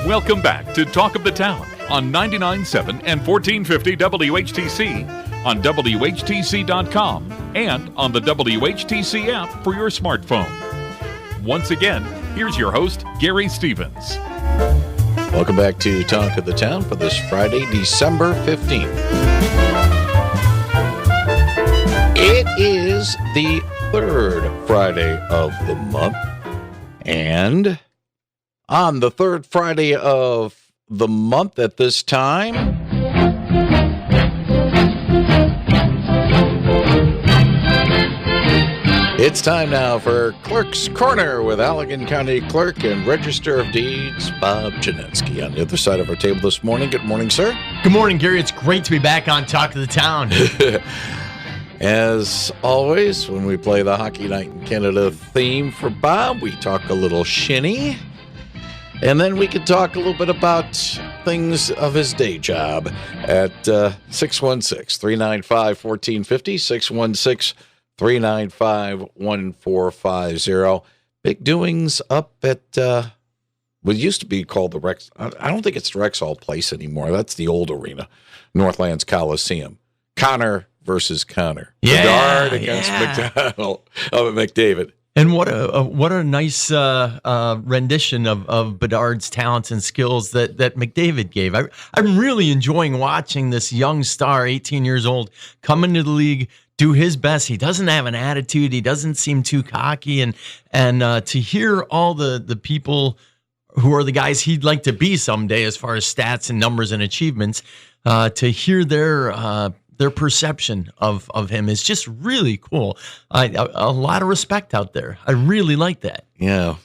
Welcome back to Talk of the Town on 99.7 and 1450 WHTC, on WHTC.com, and on the WHTC app for your smartphone. Once again, here's your host, Gary Stevens. Welcome back to Talk of the Town for this Friday, December 15th. It is the third Friday of the month, and on the third Friday of the month at this time, it's time now for Clerk's Corner with Allegan County Clerk and Register of Deeds, Bob Janetsky. On the other side of our table this morning. Good morning, sir. Good morning, Gary. It's great to be back on Talk of the Town. As always, when we play the Hockey Night in Canada theme for Bob, we talk a little shinny. And then we can talk a little bit about things of his day job at 616-395-1450, 616-395-1450. Big doings up at what used to be called the Rex. I don't think it's the Rexall Place anymore. That's the old arena, Northlands Coliseum. Connor versus Connor. Bedard against McDavid. And what a nice rendition of Bedard's talents and skills that McDavid gave. I'm really enjoying watching this young star, 18 years old, come into the league, do his best. He doesn't have an attitude. He doesn't seem too cocky. And to hear all the people who are the guys he'd like to be someday as far as stats and numbers and achievements, to hear their perception of him is just really cool. A lot of respect out there. I really like that. Yeah.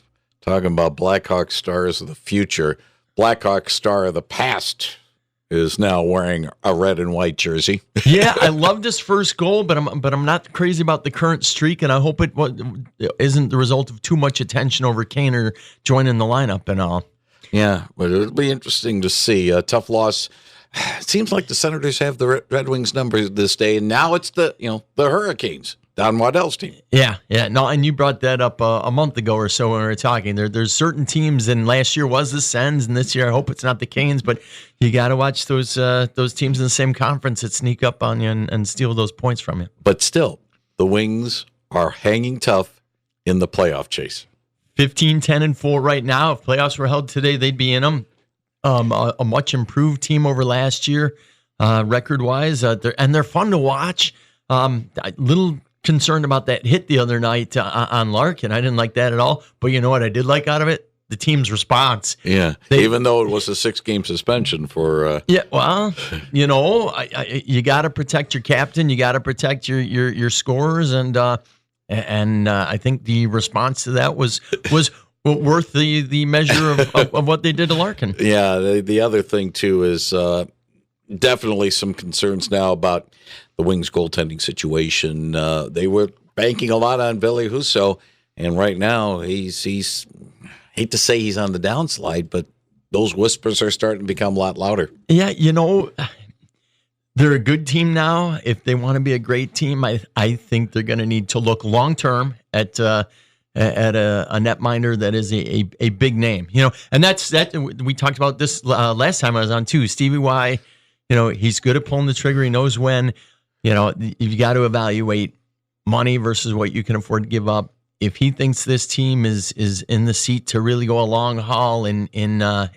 Talking about Blackhawks stars of the future. Blackhawks star of the past is now wearing a red and white jersey. Yeah, I loved his first goal, but I'm not crazy about the current streak, and I hope it isn't the result of too much attention over Kaner joining the lineup and all. Yeah, but it'll be interesting to see. A tough loss. It seems like the Senators have the Red Wings number this day, and now it's the Hurricanes, Don Waddell's team. Yeah. No, and you brought that up a month ago or so when we were talking. There's certain teams, and last year was the Sens, and this year I hope it's not the Canes, but you got to watch those teams in the same conference that sneak up on you and steal those points from you. But still, the Wings are hanging tough in the playoff chase. 15-10-4 right now. If playoffs were held today, they'd be in them. A much improved team over last year, record-wise. They're fun to watch. A little concerned about that hit the other night on Larkin. I didn't like that at all. But you know what I did like out of it? The team's response. Yeah, even though it was a 6-game suspension for... Yeah, well, you got to protect your captain. You got to protect your scorers. And I think the response to that was worth the measure of what they did to Larkin. Yeah, the other thing, too, is definitely some concerns now about the Wings goaltending situation. They were banking a lot on Ville Husso, and right now he's hate to say he's on the downslide, but those whispers are starting to become a lot louder. Yeah, they're a good team now. If they want to be a great team, I think they're going to need to look long-term at a netminder that is a big name, and that's we talked about this last time I was on too. Stevie Y, he's good at pulling the trigger. He knows when, you got to evaluate money versus what you can afford to give up. If he thinks this team is in the seat to really go a long haul in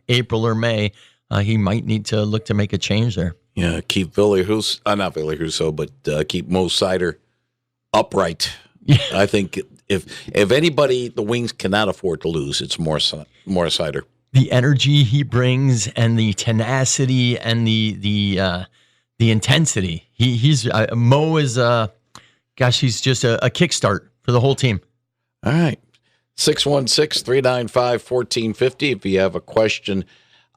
April or May, he might need to look to make a change there. Yeah, keep not Ville Husso, but keep Mo Seider upright. Yeah. I think if anybody the Wings cannot afford to lose, it's more Seider. The energy he brings and the tenacity and the intensity. He's Mo is he's just a kickstart for the whole team. All right. 616-395-1450 if you have a question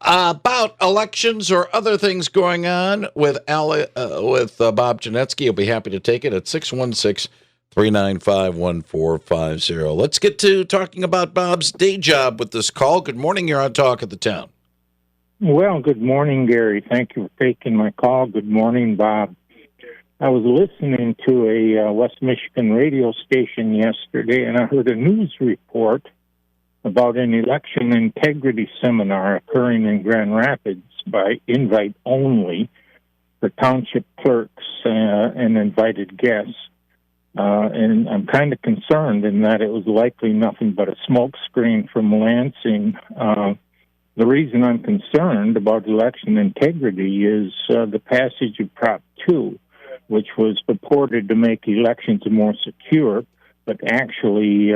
about elections or other things going on with Bob Janetsky. He'll be happy to take it at 616-395-1450. Let's get to talking about Bob's day job with this call. Good morning. You're on Talk of the Town. Well, good morning, Gary. Thank you for taking my call. Good morning, Bob. I was listening to a West Michigan radio station yesterday, and I heard a news report about an election integrity seminar occurring in Grand Rapids by invite only for township clerks and invited guests. And I'm kind of concerned in that it was likely nothing but a smokescreen from Lansing. The reason I'm concerned about election integrity is the passage of Prop 2, which was purported to make elections more secure, but actually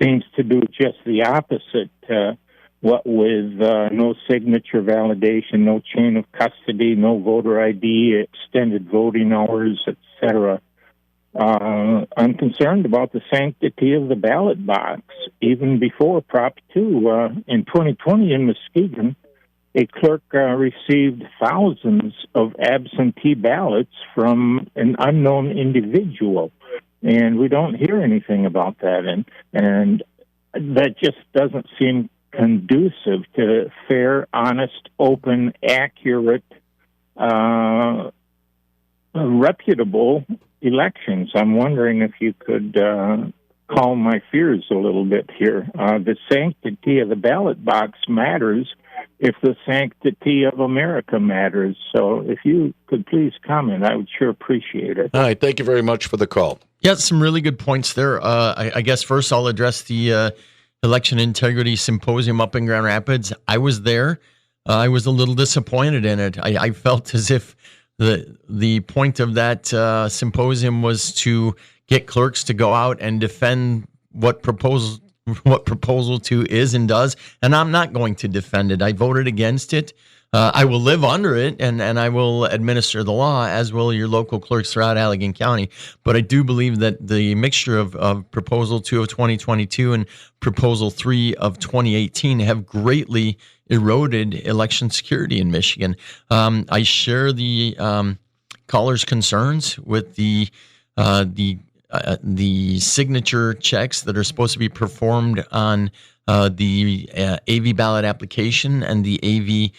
seems to do just the opposite. What with no signature validation, no chain of custody, no voter ID, extended voting hours, etc. I'm concerned about the sanctity of the ballot box. Even before Prop 2, in 2020 in Muskegon, a clerk received thousands of absentee ballots from an unknown individual, and we don't hear anything about that. And that just doesn't seem conducive to fair, honest, open, accurate, reputable elections. I'm wondering if you could calm my fears a little bit here. The sanctity of the ballot box matters if the sanctity of America matters. So if you could please comment, I would sure appreciate it. All right. Thank you very much for the call. Yeah, some really good points there. I guess first I'll address the Election Integrity Symposium up in Grand Rapids. I was there. I was a little disappointed in it. I felt as if the point of that symposium was to get clerks to go out and defend what Proposal 2 is and does, and I'm not going to defend it. I voted against it. I will live under it, and I will administer the law, as will your local clerks throughout Allegan County. But I do believe that the mixture of Proposal 2 of 2022 and Proposal 3 of 2018 have greatly eroded election security in Michigan. I share the caller's concerns with the signature checks that are supposed to be performed on the AV ballot application and the AV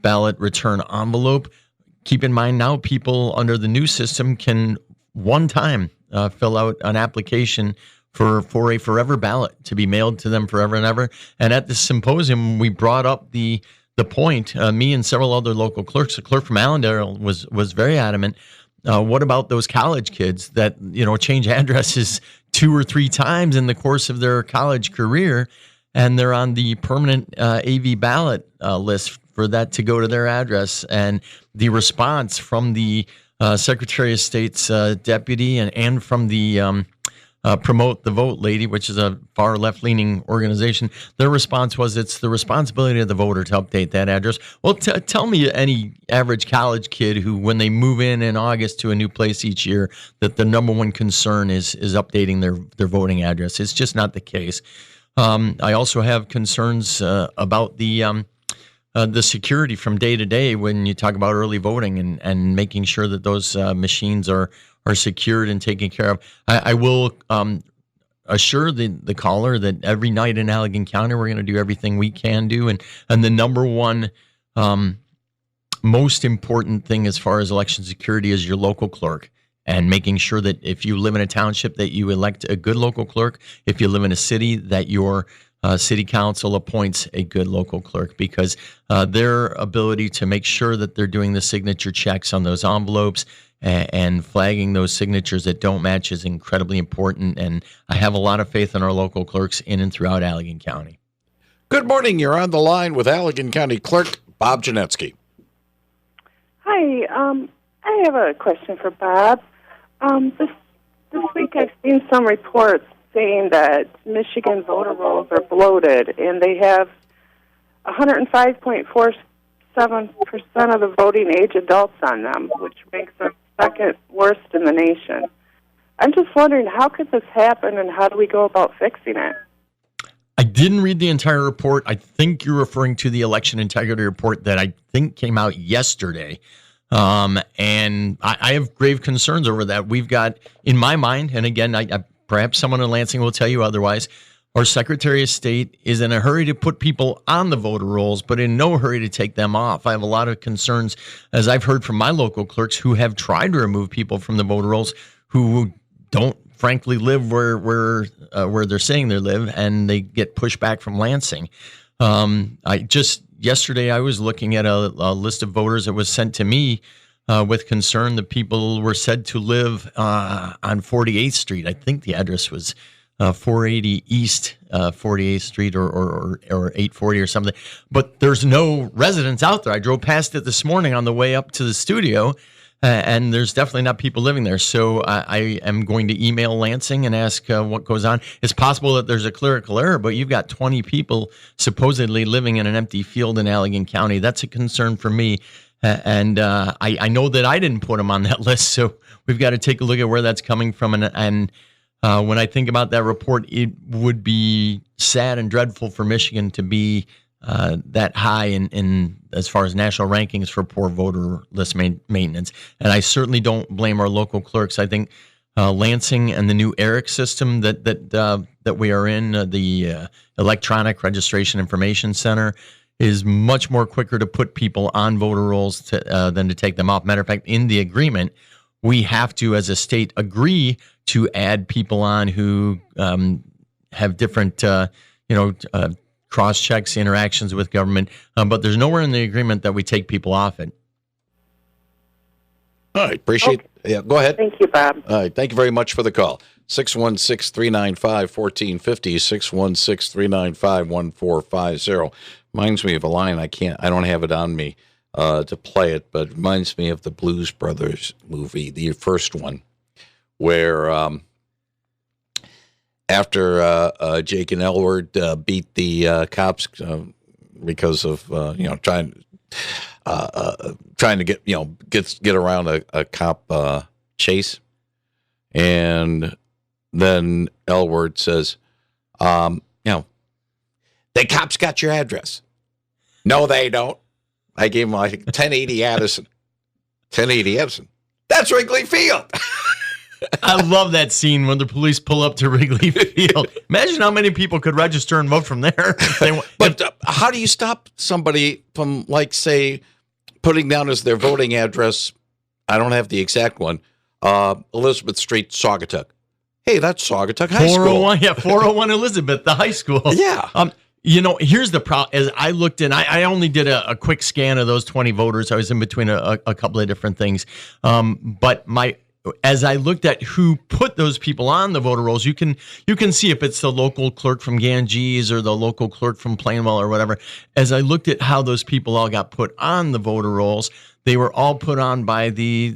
ballot return envelope. Keep in mind now, people under the new system can one time fill out an application for a forever ballot to be mailed to them forever and ever. And at the symposium, we brought up the point. Me and several other local clerks. The clerk from Allendale was very adamant. What about those college kids that change addresses 2 or 3 times in the course of their college career, and they're on the permanent AV ballot list for that to go to their address? And the response from the Secretary of State's deputy and from the Promote the Vote lady, which is a far left-leaning organization, their response was it's the responsibility of the voter to update that address. Well, tell me any average college kid who, when they move in August to a new place each year, that the number one concern is updating their voting address. It's just not the case. I also have concerns about the security from day to day when you talk about early voting and making sure that those machines are secured and taken care of. I will assure the caller that every night in Allegan County, we're going to do everything we can do. And the number one most important thing as far as election security is your local clerk, and making sure that if you live in a township that you elect a good local clerk. If you live in a city, that your city council appoints a good local clerk, because their ability to make sure that they're doing the signature checks on those envelopes and flagging those signatures that don't match is incredibly important. And I have a lot of faith in our local clerks in and throughout Allegan County. Good morning. You're on the line with Allegan County Clerk Bob Janetsky. Hi. I have a question for Bob. This week I've seen some reports saying that Michigan voter rolls are bloated, and they have 105.47% of the voting age adults on them, which makes them second worst in the nation. I'm just wondering, how could this happen, and how do we go about fixing it? I didn't read the entire report. I think you're referring to the election integrity report that I think came out yesterday. And I have grave concerns over that. We've got, in my mind, and again, I perhaps someone in Lansing will tell you otherwise, our Secretary of State is in a hurry to put people on the voter rolls, but in no hurry to take them off. I have a lot of concerns, as I've heard from my local clerks who have tried to remove people from the voter rolls who don't frankly live where they're saying they live, and they get pushback from Lansing. Yesterday I was looking at a list of voters that was sent to me with concern that people were said to live on 48th Street. I think the address was 480 East 48th Street or 840 or something. But there's no residents out there. I drove past it this morning on the way up to the studio, and there's definitely not people living there. So I am going to email Lansing and ask what goes on. It's possible that there's a clerical error, but you've got 20 people supposedly living in an empty field in Allegan County. That's a concern for me. And I know that I didn't put them on that list, so we've got to take a look at where that's coming from. And when I think about that report, it would be sad and dreadful for Michigan to be that high in as far as national rankings for poor voter list maintenance. And I certainly don't blame our local clerks. I think Lansing and the new ERIC system that we are in, the Electronic Registration Information Center, is much more quicker to put people on voter rolls than to take them off. Matter of fact, in the agreement, we have to, as a state, agree to add people on who have different, cross checks, interactions with government. But there's nowhere in the agreement that we take people off it. All right, appreciate it. Yeah, go ahead. Thank you, Bob. All right, thank you very much for the call. 616-395-1450, 616-395-1450. Reminds me of a line I don't have it on me to play it, but it reminds me of the Blues Brothers movie, the first one, where after Jake and Elward beat the cops because of trying to get around a cop chase, and then Elward says, the cops got your address. No, they don't. I gave him 1080 Addison. 1080 Addison. That's Wrigley Field. I love that scene when the police pull up to Wrigley Field. Imagine how many people could register and vote from there. But how do you stop somebody from, say, putting down as their voting address, I don't have the exact one, Elizabeth Street, Saugatuck. Hey, that's Saugatuck High School. 401, yeah, 401 Elizabeth, the high school. Yeah. Here's the problem. As I looked in, I only did a quick scan of those 20 voters. I was in between a couple of different things. But as I looked at who put those people on the voter rolls, you can see if it's the local clerk from Ganges or the local clerk from Plainwell or whatever. As I looked at how those people all got put on the voter rolls, they were all put on by the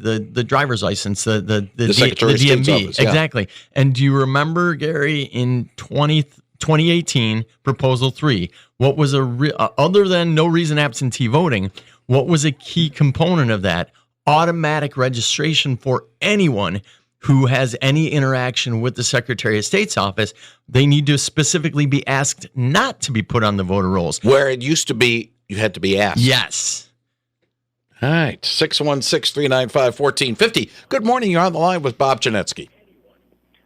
driver's license, the Secretary of State's DMV. office, yeah. Exactly. And do you remember, Gary, in 2018, Proposal 3, what was other than no reason absentee voting, what was a key component of that? Automatic registration for anyone who has any interaction with the Secretary of State's office. They need to specifically be asked not to be put on the voter rolls. Where it used to be, you had to be asked. Yes. All right, 616-395-1450. Good morning. You're on the line with Bob Janetsky.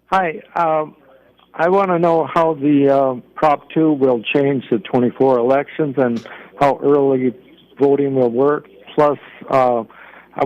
Hi. I want to know how the Prop 2 will change the 24 elections and how early voting will work. Plus, I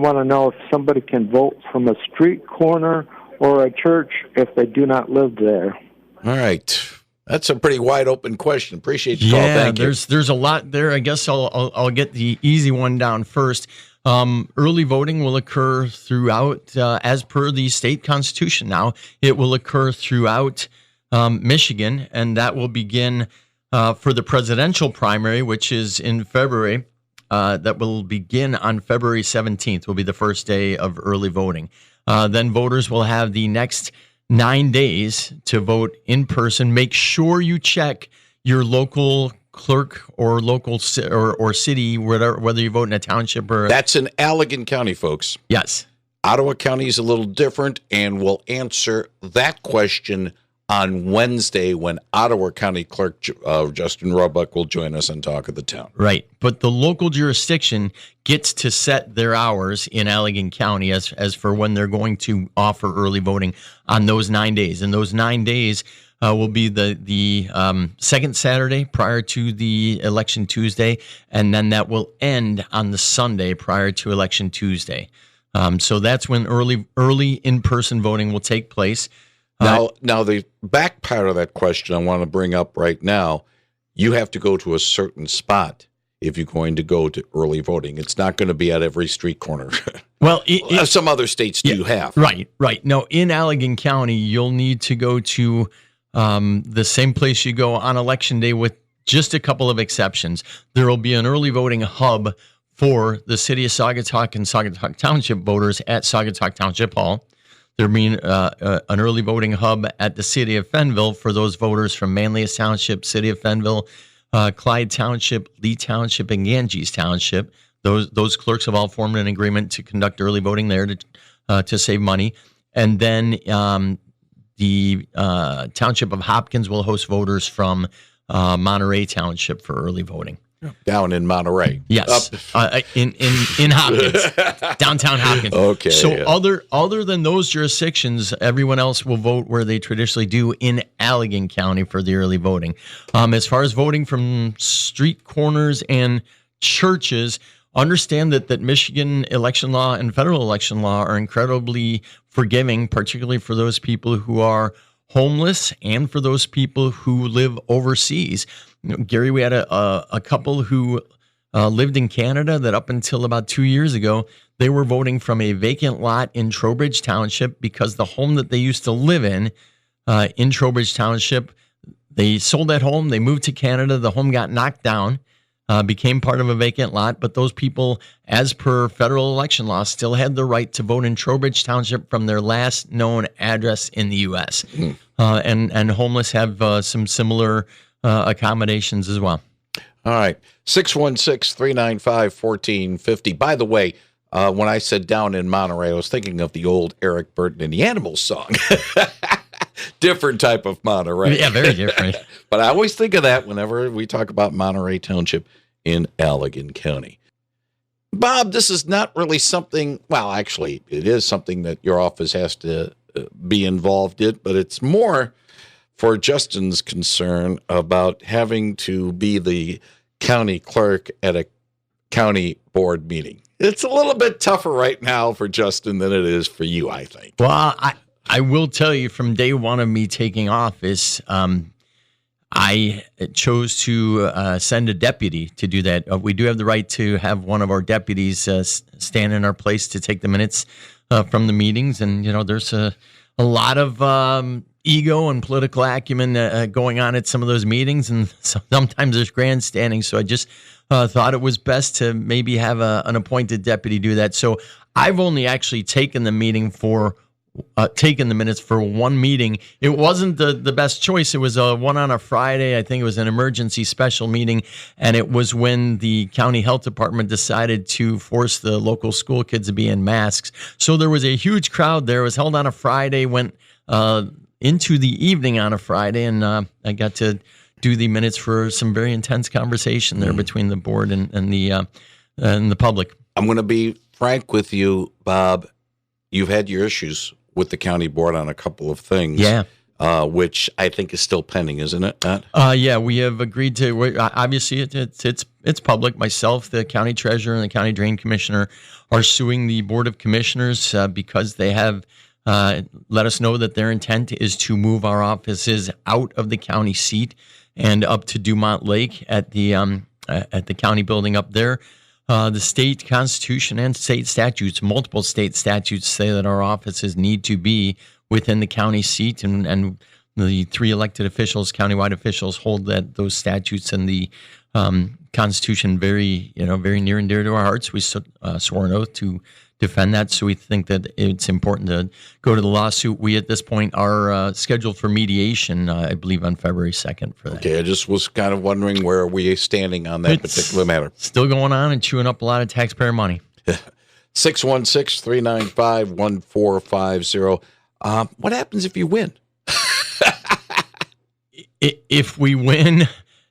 want to know if somebody can vote from a street corner or a church if they do not live there. All right. That's a pretty wide open question. Appreciate your call. Thank you. There's a lot there. I guess I'll get the easy one down first. Early voting will occur throughout, as per the state constitution now, it will occur throughout Michigan, and that will begin for the presidential primary, which is in February. That will begin on February 17th, will be the first day of early voting. Then voters will have the next 9 days to vote in person. Make sure you check your local clerk or local or city, whether you vote in a township or... That's in Allegan County, folks. Yes. Ottawa County is a little different, and we'll answer that question on Wednesday when Ottawa County Clerk Justin Roebuck will join us on Talk of the Town. Right. But the local jurisdiction gets to set their hours in Allegan County as for when they're going to offer early voting on those 9 days. And those 9 days will be the second Saturday prior to the Election Tuesday, and then that will end on the Sunday prior to Election Tuesday. So that's when early in-person voting will take place. Now the back part of that question I want to bring up right now, you have to go to a certain spot if you're going to go to early voting. It's not going to be at every street corner. Well, some other states do have. Right. No, in Allegan County, you'll need to go to the same place you go on Election Day, with just a couple of exceptions. There will be an early voting hub for the city of Saugatuck and Saugatuck Township voters at Saugatuck Township Hall. There'll be an early voting hub at the city of Fenville for those voters from Manlius Township, city of Fenville, Clyde Township, Lee Township, and Ganges Township. Those clerks have all formed an agreement to conduct early voting there to save money. And then the Township of Hopkins will host voters from Monterey Township for early voting. Down in Monterey. Yes, in Hopkins, downtown Hopkins. Okay. So other than those jurisdictions, everyone else will vote where they traditionally do in Allegan County for the early voting. As far as voting from street corners and churches, understand that Michigan election law and federal election law are incredibly forgiving, particularly for those people who are homeless and for those people who live overseas. Gary, we had a couple who lived in Canada that up until about 2 years ago, they were voting from a vacant lot in Trowbridge Township because the home that they used to live in Trowbridge Township, they sold that home, they moved to Canada, the home got knocked down, became part of a vacant lot, but those people, as per federal election law, still had the right to vote in Trowbridge Township from their last known address in the U.S. And homeless have some similar accommodations as well. All right. 616-395-1450. By the way, when I said down in Monterey, I was thinking of the old Eric Burton and the Animals song. Different type of Monterey. Yeah, very different. But I always think of that whenever we talk about Monterey Township in Allegan County. Bob, this is not really something, well, actually, it is something that your office has to be involved in, but it's more for Justin's concern about having to be the county clerk at a county board meeting. It's a little bit tougher right now for Justin than it is for you, I think. Well, I will tell you, from day one of me taking office, I chose to send a deputy to do that. We do have the right to have one of our deputies stand in our place to take the minutes from the meetings. And, there's a lot of ego and political acumen going on at some of those meetings. And sometimes there's grandstanding. So I just thought it was best to maybe have an appointed deputy do that. So I've only actually taken the minutes for one meeting. It wasn't the best choice. It was one on a Friday. I think it was an emergency special meeting, and it was when the county health department decided to force the local school kids to be in masks. So there was a huge crowd there. It was held on a Friday, went into the evening on a Friday, and I got to do the minutes for some very intense conversation there between the board and the public. I'm going to be frank with you, Bob. You've had your issues with the county board on a couple of things, which I think is still pending, isn't it, Matt? Yeah, we have agreed to. Obviously, it's public. Myself, the county treasurer, and the county drain commissioner are suing the board of commissioners because they have let us know that their intent is to move our offices out of the county seat and up to Dumont Lake at the county building up there. The state constitution and state statutes, multiple state statutes, say that our offices need to be within the county seat, and the three elected officials, countywide officials, hold those statutes and the Constitution very near and dear to our hearts. We swore an oath to defend that, so we think that it's important to go to the lawsuit. We, at this point, are scheduled for mediation, I believe, on February 2nd for that. Okay, I just was kind of wondering where are we standing on that particular matter. Still going on and chewing up a lot of taxpayer money. 616-395-1450. What happens if you win? If we win,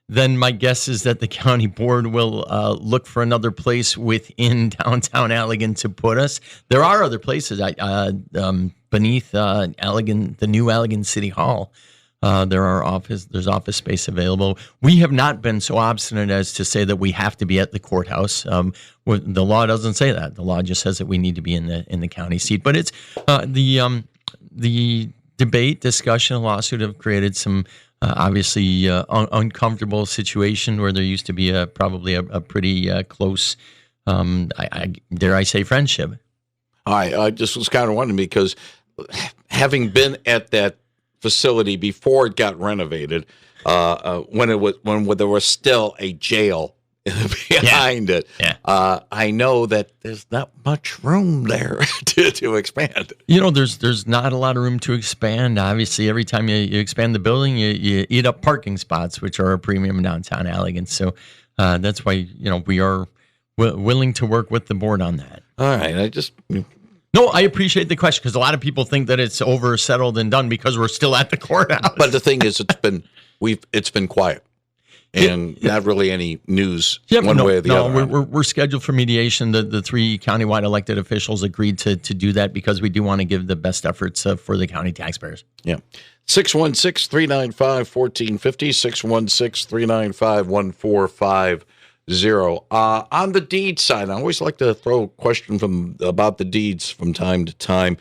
then my guess is that the county board will look for another place within downtown Allegan to put us. There are other places beneath Allegan, the new Allegan City Hall. There's office space available. We have not been so obstinate as to say that we have to be at the courthouse. The law doesn't say that. The law just says that we need to be in the county seat. But it's the debate, discussion, and lawsuit have created some obviously uncomfortable situation where there used to be probably a pretty close, dare I say, friendship. I just was kind of wondering because having been at that facility before it got renovated, when there was still a jail behind it, I know that there's not much room there to expand. There's not a lot of room to expand. Obviously, every time you expand the building, you eat up parking spots, which are a premium in downtown Allegan. So that's why we are willing to work with the board on that. All right, No, I appreciate the question because a lot of people think that it's over, settled, and done because we're still at the courthouse. But the thing is, it's been quiet, and not really any news one way or the other. No, we're scheduled for mediation. The 3 countywide elected officials agreed to do that because we do want to give the best efforts for the county taxpayers. Yeah. 616-395-1450, 616-395-1450. On the deed side, I always like to throw a question about the deeds from time to time.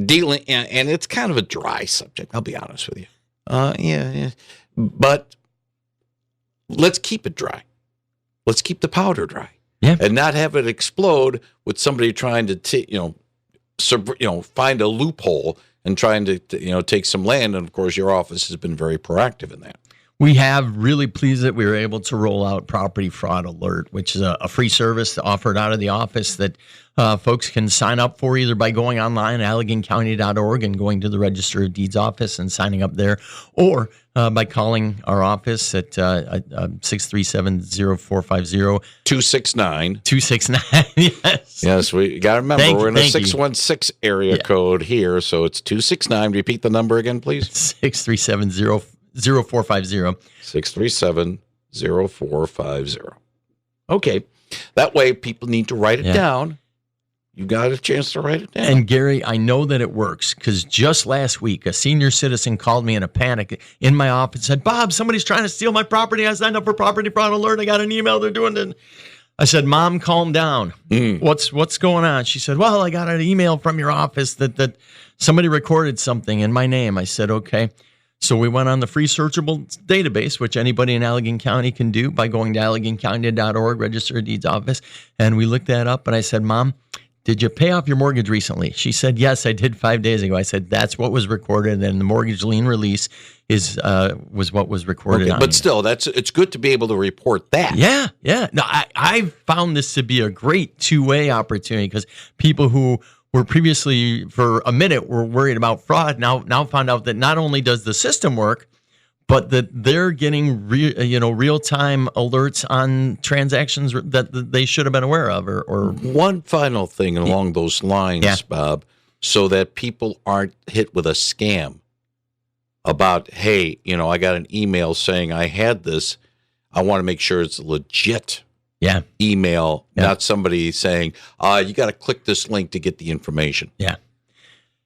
Dealing, and it's kind of a dry subject, I'll be honest with you. Yeah. But let's keep it dry. Let's keep the powder dry. Yeah. And not have it explode with somebody trying to find a loophole and trying to take some land. And of course, your office has been very proactive in that. We have really pleased that we were able to roll out Property Fraud Alert, which is a free service offered out of the office that folks can sign up for either by going online at AlleganCounty.org and going to the Register of Deeds office and signing up there, or by calling our office at 637-0450. 269. Yes. Yes, we got to remember we're in a 616 area code here, so it's 269. Repeat the number again, please. 637-0450. 637-0450. Okay. That way people need to write it down. You got a chance to write it down. And Gary, I know that it works because just last week, a senior citizen called me in a panic in my office and said, Bob, somebody's trying to steal my property. I signed up for Property Fraud Alert. I got an email. They're doing it. I said, Mom, calm down. What's going on? She said, well, I got an email from your office that somebody recorded something in my name. I said, okay. So we went on the free searchable database, which anybody in Allegan County can do by going to AlleganCounty.org, Register of Deeds office. And we looked that up, and I said, Mom, did you pay off your mortgage recently? She said, yes, I did 5 days ago. I said, that's what was recorded, and the mortgage lien release was what was recorded. Okay, but still, it's good to be able to report that. Yeah. No, I found this to be a great two-way opportunity because people who were previously, for a minute, were worried about fraud. Now found out that not only does the system work, but that they're getting real-time alerts on transactions that they should have been aware of. Or one final thing along those lines, Bob, so that people aren't hit with a scam about, hey, I got an email saying I had this. I want to make sure it's legit. Email, not somebody saying, you got to click this link to get the information. Yeah.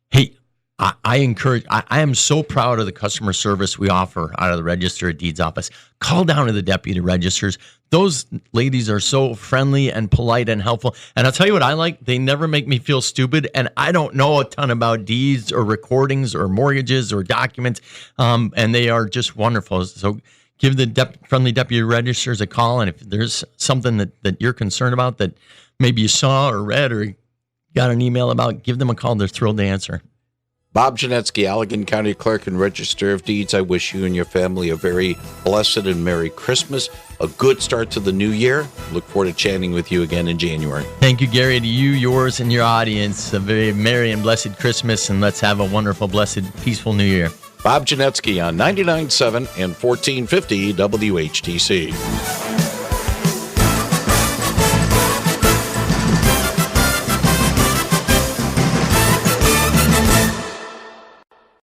Hey, I encourage, I am so proud of the customer service we offer out of the Register of Deeds office. Call down to the deputy registers. Those ladies are so friendly and polite and helpful. And I'll tell you what I like. They never make me feel stupid. And I don't know a ton about deeds or recordings or mortgages or documents. And they are just wonderful. So give the friendly deputy registers a call, and if there's something that you're concerned about that maybe you saw or read or got an email about, give them a call. They're thrilled to answer. Bob Janetsky, Allegan County Clerk and Register of Deeds, I wish you and your family a very blessed and Merry Christmas, a good start to the new year. Look forward to chatting with you again in January. Thank you, Gary, to you, yours, and your audience. A very merry and blessed Christmas, and let's have a wonderful, blessed, peaceful new year. Bob Janetsky on 99.7 and 1450 WHTC.